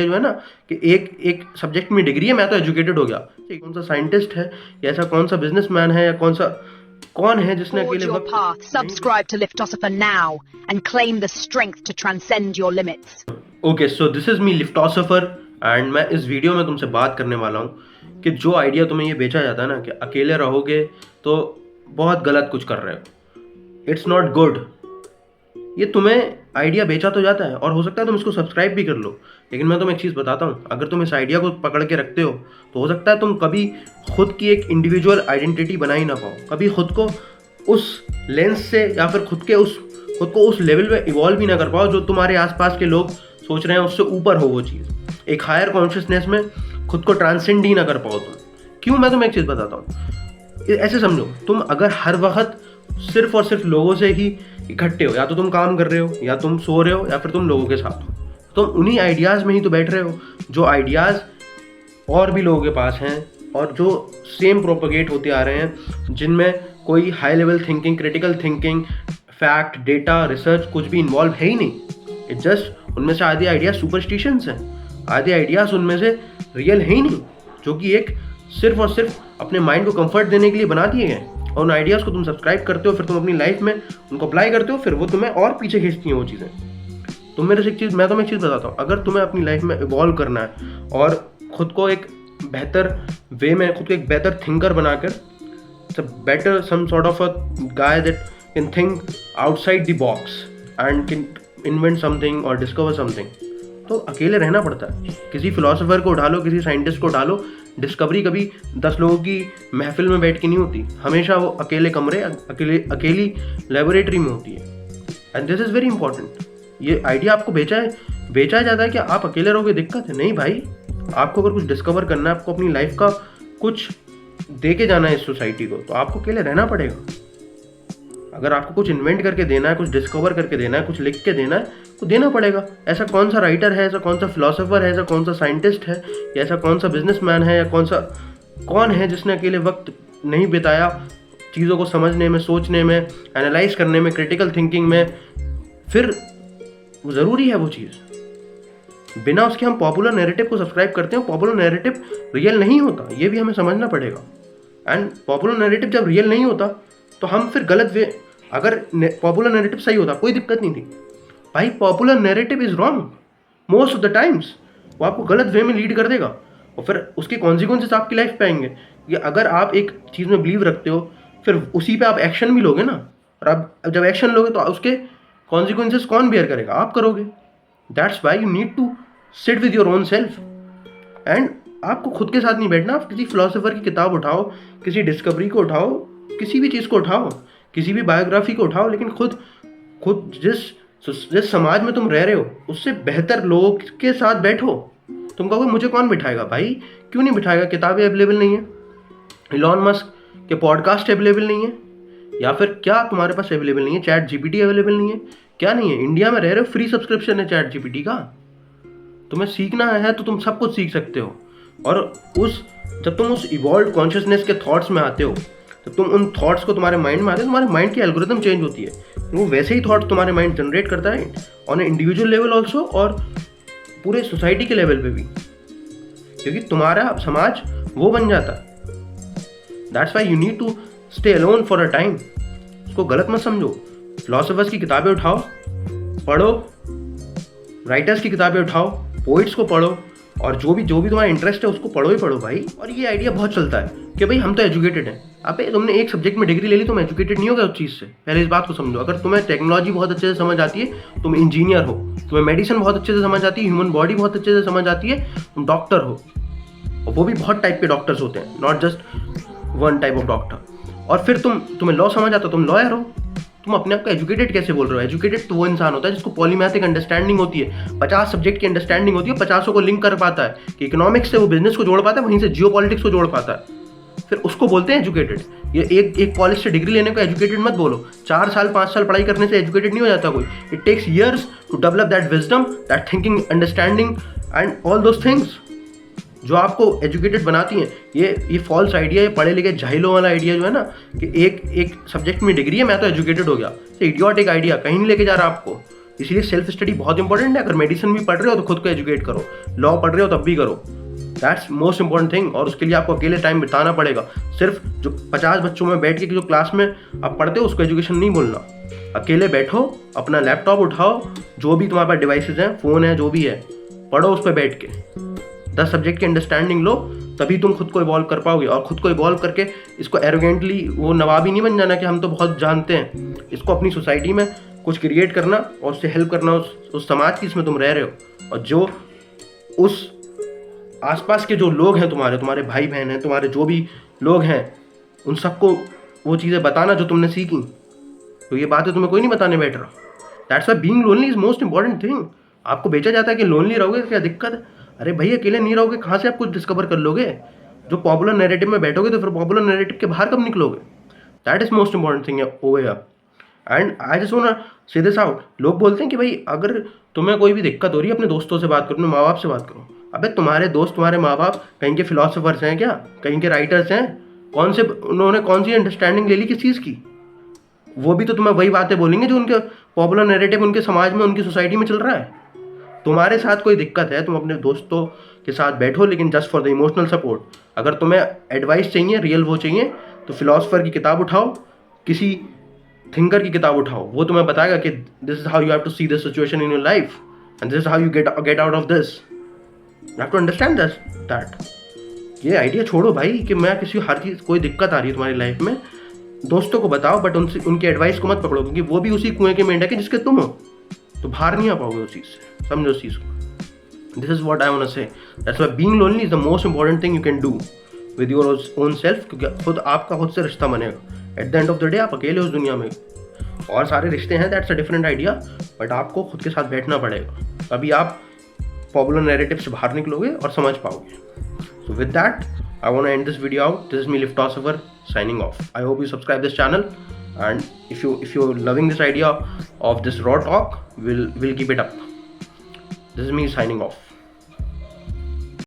जो है ना कि एक एक सब्जेक्ट में डिग्री है, मैं तो एजुकेटेड हो गया। कौन सा साइंटिस्ट है या ऐसा कौन सा बिजनेसमैन है या कौन है जिसने Forge अकेले your वक्त path. Subscribe to Liftosopher now and claim the strength to transcend your limits. Okay, so this is me Liftosopher and मैं इस वीडियो में तुमसे बात करने वाला हूँ कि जो आइडिया तुम्हें ये बेचा जाता है ना कि अकेले रहोगे तो बहुत गलत कुछ कर रहे हो, इट्स नॉट गुड। ये तुम्हें आइडिया बेचा तो जाता है और हो सकता है तुम इसको सब्सक्राइब भी कर लो, लेकिन मैं तुम्हें एक चीज़ बताता हूँ, अगर तुम इस आइडिया को पकड़ के रखते हो तो हो सकता है तुम कभी खुद की एक इंडिविजुअल आइडेंटिटी बना ही ना पाओ, कभी खुद को उस लेंस से या फिर खुद को उस लेवल में इवॉल्व भी ना कर पाओ जो तुम्हारे आसपास के लोग सोच रहे हैं उससे ऊपर हो वो चीज़, एक हायर कॉन्शियसनेस में खुद को ट्रांसेंड ही ना कर पाओ तुम। क्यों? मैं तुम्हें एक चीज़ बताता हूँ, ऐसे समझो, तुम अगर हर वक्त सिर्फ और सिर्फ लोगों से ही इकट्ठे हो, या तो तुम काम कर रहे हो या तुम सो रहे हो या फिर तुम लोगों के साथ हो, तुम उन्हीं आइडियाज़ में ही तो बैठ रहे हो जो आइडियाज़ और भी लोगों के पास हैं और जो सेम प्रोपगेट होते आ रहे हैं, जिनमें कोई high level thinking, critical thinking, fact, data, research कुछ भी इन्वॉल्व है ही नहीं। इट जस्ट उनमें से आधे आइडियाज़ सुपरस्टिशंस हैं, आधे आइडियाज़ उनमें से रियल है ही नहीं, जो कि एक सिर्फ और सिर्फ अपने माइंड को कंफर्ट देने के लिए बना दिए गए। और उन आइडियाज़ को तुम सब्सक्राइब करते हो, फिर तुम अपनी लाइफ में उनको अप्लाई करते हो, फिर वो तुम्हें और पीछे खींचती हैं वो चीज़ें। मैं तुम्हें एक चीज़ बताता हूँ, अगर तुम्हें अपनी लाइफ में इवॉल्व करना है और खुद को एक बेहतर वे में, खुद को एक बेहतर थिंकर बनाकर, better some sort of a guy that can think outside the box and can invent something और डिस्कवर समथिंग, तो अकेले रहना पड़ता है। किसी फिलोसोफर को उठा लो, किसी साइंटिस्ट को उठा लो, डिस्कवरी कभी 10 लोगों की महफिल में बैठ के नहीं होती, हमेशा वो अकेले कमरे, अकेली लेबोरेटरी में होती है। And this is very important. ये आइडिया आपको बेचा जाता है कि आप अकेले रहोगे दिक्कत है, नहीं भाई। आपको अगर कुछ डिस्कवर करना है, आपको अपनी लाइफ का कुछ दे के जाना है इस सोसाइटी को, तो आपको अकेले रहना पड़ेगा। अगर आपको कुछ इन्वेंट करके देना है, कुछ डिस्कवर करके देना है, कुछ लिख के देना है, तो देना पड़ेगा। ऐसा कौन सा राइटर है, ऐसा कौन सा फिलोसोफर है, ऐसा कौन सा साइंटिस्ट है, या ऐसा कौन सा बिजनेसमैन है, या कौन है जिसने अकेले वक्त नहीं बिताया चीज़ों को समझने में, सोचने में, एनालाइज करने में, क्रिटिकल थिंकिंग में? फिर ज़रूरी है वो चीज़। बिना उसके हम पॉपुलर नैरेटिव को सब्सक्राइब करते हैं, पॉपुलर नैरेटिव रियल नहीं होता, ये भी हमें समझना पड़ेगा। एंड पॉपुलर नैरेटिव जब रियल नहीं होता तो हम फिर गलत वे, अगर पॉपुलर नैरेटिव सही होता कोई दिक्कत नहीं थी भाई। Popular narrative is wrong most of the times, वो आपको गलत वे में लीड कर देगा और फिर उसके कॉन्सिक्वेंसेस आपकी लाइफ पे आएंगे। कि अगर आप एक चीज़ में बिलीव रखते हो, फिर उसी पे आप एक्शन भी लोगे ना, और आप जब एक्शन लोगे तो उसके कॉन्सिक्वेंसेस कौन बेयर करेगा? आप करोगे। That's why you need to sit with your own self. And आपको खुद के साथ नहीं बैठना, आप किसी फिलोसोफर की किताब उठाओ, किसी डिस्कवरी को उठाओ, किसी भी चीज़ को उठाओ, किसी भी बायोग्राफी को उठाओ, लेकिन खुद जिस समाज में तुम रह रहे हो उससे बेहतर लोगों के साथ बैठो। तुम कहोगे मुझे कौन बिठाएगा? भाई क्यों नहीं बिठाएगा? किताबें अवेलेबल नहीं है, इलॉन मस्क के पॉडकास्ट अवेलेबल नहीं है, या फिर क्या तुम्हारे पास अवेलेबल नहीं है? चैट जीपीटी अवेलेबल नहीं है? क्या नहीं है? इंडिया में रह रहे हो, फ्री सब्सक्रिप्शन है चैट जीपीटी का। तुम्हें सीखना है तो तुम सब कुछ सीख सकते हो। और जब तुम उस इवॉल्व कॉन्शियसनेस के थॉट्स में आते हो, जब तुम उन थॉट्स को तुम्हारे माइंड में आते हो, तुम्हारे माइंड की एल्गोरिथम चेंज होती है, वो वैसे ही थॉट्स तुम्हारे माइंड जनरेट करता है ऑन इंडिविजुअल लेवल ऑल्सो और पूरे सोसाइटी के लेवल पे भी, क्योंकि तुम्हारा समाज वो बन जाता है। That's why you need to stay alone for a time. उसको गलत मत समझो। फिलोसोफर्स की किताबें उठाओ, पढ़ो, राइटर्स की किताबें उठाओ, पोइट्स को पढ़ो, और जो भी तुम्हारा इंटरेस्ट है उसको पढ़ो ही पढ़ो भाई। और ये आइडिया बहुत चलता है कि भाई हम तो एजुकेटेड हैं। अबे तुमने एक सब्जेक्ट में डिग्री ले ली, तुम एजुकेटेड नहीं हो गए उस चीज़ से। पहले इस बात को समझो। अगर तुम्हें टेक्नोलॉजी बहुत अच्छे से समझ आती है, तुम इंजीनियर हो। तुम्हें मेडिसिन बहुत अच्छे से समझ आती है, ह्यूमन बॉडी बहुत अच्छे से समझ आती है, तुम डॉक्टर हो। और वो भी बहुत टाइप के डॉक्टर्स होते हैं, not just one type of doctor. और फिर तुम्हें लॉ समझ आता, तुम लॉयर हो। तुम अपने आप को एजुकेटेड कैसे बोल रहे हो? एजुकेटेड तो वो इंसान होता है जिसको पॉलीमैथिक अंडरस्टैंडिंग होती है, 50 सब्जेक्ट की अंडरस्टैंडिंग होती है, 50 को लिंक कर पाता है, कि इकोनॉमिक्स से वो बिजनेस को जोड़ पाता है, वहीं से जियो पॉलिटिक्स को जोड़ पाता है। फिर उसको बोलते हैं एजुकेटेड। ये एक कॉलेज से डिग्री लेने को एजुकेटेड मत बोलो। 4 साल 5 साल पढ़ाई करने से एजुकेटेड नहीं हो जाता कोई। It takes years to develop that wisdom, that thinking, understanding and all those things जो आपको एजुकेटेड बनाती हैं। ये फॉल्स आइडिया, ये पढ़े लिखे जाहिलों वाला आइडिया जो है ना कि एक सब्जेक्ट में डिग्री है, मैं तो एजुकेटेड हो गया, इडियोटिक आइडिया, कहीं नहीं लेके जा रहा आपको। इसलिए सेल्फ स्टडी बहुत इंपॉर्टेंट है। अगर मेडिसिन भी पढ़ रहे हो तो खुद को एजुकेट करो, लॉ पढ़ रहे हो तब भी करो, दैट्स मोस्ट इंपॉर्टेंट थिंग। और उसके लिए आपको अकेले टाइम बिताना पड़ेगा। सिर्फ जो 50 बच्चों में बैठ के जो क्लास में आप पढ़ते हो उसको एजुकेशन नहीं बोलना। अकेले बैठो, अपना लैपटॉप उठाओ, जो भी तुम्हारे पास डिवाइसेज हैं, फ़ोन है, जो भी है, पढ़ो उस पर बैठ के, 10 सब्जेक्ट की अंडरस्टैंडिंग लो, तभी तुम खुद को इवॉल्व कर पाओगे। और खुद को इवॉल्व करके इसको एरोगेंटली वो नवाबी नहीं बन जाना कि हम तो बहुत जानते हैं। इसको अपनी सोसाइटी में कुछ क्रिएट करना और उससे हेल्प करना उस समाज की जिसमें तुम रह रहे हो, और जो उस आसपास के जो लोग हैं, तुम्हारे भाई बहन हैं, तुम्हारे जो भी लोग हैं, उन सबको वो चीज़ें बताना जो तुमने सीखी। तो ये बातें तुम्हें कोई नहीं बताने बैठ रहा। That's why being lonely is most important thing. आपको बेचा जाता है कि लोनली रहोगे, क्या दिक्कत है? अरे भाई अकेले नहीं रहोगे, कहाँ से आप कुछ डिस्कवर कर लोगे? जो पॉपुलर नैरेटिव में बैठोगे तो फिर पॉपुलर नैरेटिव के बाहर कब निकलोगे? That is most important thing over here. And I just want to say this out. लोग बोलते हैं कि भाई अगर तुम्हें कोई भी दिक्कत हो रही है अपने दोस्तों से बात करो, अपने माँ बाप से बात करो। अबे तुम्हारे दोस्त, तुम्हारे माँ बाप कहीं के फिलोसोफर्स हैं क्या? कहीं के राइटर्स हैं? उन्होंने कौन सी अंडरस्टैंडिंग ले ली किस चीज़ की? वो भी तो तुम्हें वही बातें बोलेंगे जो उनके पॉपुलर नैरेटिव उनके समाज में, उनकी सोसाइटी में चल रहा है। तुम्हारे साथ कोई दिक्कत है, तुम अपने दोस्तों के साथ बैठो, लेकिन just for the emotional support. अगर तुम्हें एडवाइस चाहिए, रियल वो चाहिए, तो फिलोसोफर की किताब उठाओ, किसी थिंकर की किताब उठाओ, वो तुम्हें बताएगा कि this is how you have to see this situation in your life and this is how you get out of this. You have to understand that. ये आइडिया छोड़ो भाई कि मैं किसी हर चीज़, कोई दिक्कत आ रही है तुम्हारी लाइफ में, दोस्तों को बताओ, बट उनकी एडवाइस को मत पकड़ो, क्योंकि वो भी उसी कुएं के मेंढक है जिसके तुम हो, तो बाहर नहीं आ पाओगे उस चीज़ से। समझो उस चीज़ को। This is what I want to say. That's why being lonely is the most important thing you can do with your own self, क्योंकि खुद आपका खुद से रिश्ता बनेगा। At the end of the day आप अकेले उस दुनिया में, और सारे रिश्ते हैं, that's a different idea, but आपको खुद के साथ बैठना पड़ेगा, तभी आप पॉपुलर नैरेटिव से बाहर निकलोगे और समझ पाओगे। So with that, I want to end this video out. This is me, Liftosopher, signing off. I hope you subscribe this channel, and if you're loving this idea of this raw talk, we'll keep it up. This is me signing off.